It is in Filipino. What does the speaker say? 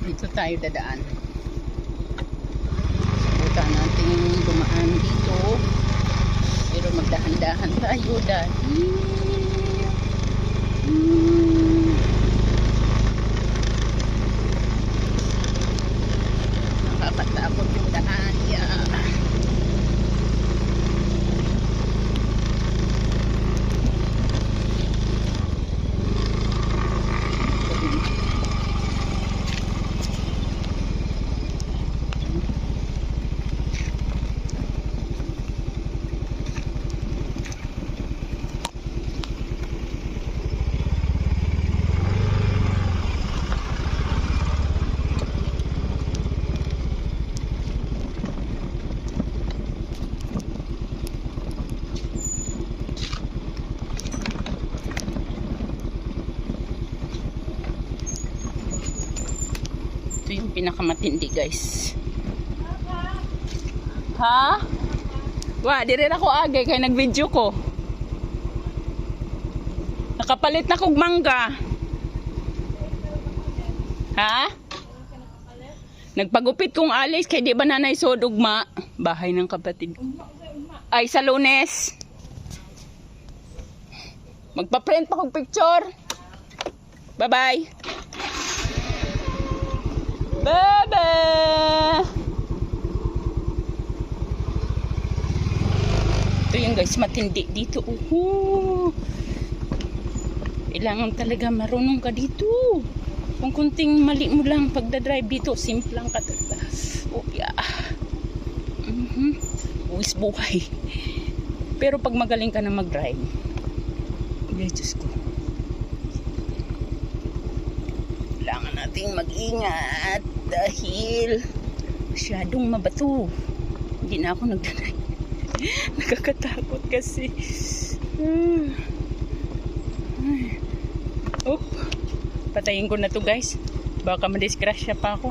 Dito tayo dadaan. Subukan natin dumaan dito. Pero magdahan-dahan tayo dahil nakakatakot yung daan. Yeah. Ito yung pinakamatindi, guys. Ha? Wa, di rin ako agay kaya nag-video ko. Nakapalit na kog mangga. Ha? Nagpagupit kong alis kay di ba nanay sodugma? Bahay ng kapatid. Ay, sa Lunes. Magpa-print pa kong picture. Bye-bye. Bebe! Ito yung guys, matindi dito. Kailangan talaga marunong ka dito. Kung kunting mali mo lang pagdadrive dito, simplang ka talaga. Oh, yeah. Uwis buhay. Pero pag magaling ka na mag-drive, Diyos ko. Kailangan nating mag-ingat dahil masyadong mabato. Hindi na ako nagdanay. Nakakatakot kasi. Oh, patayin ko na to guys. Baka madisgrasya pa ako.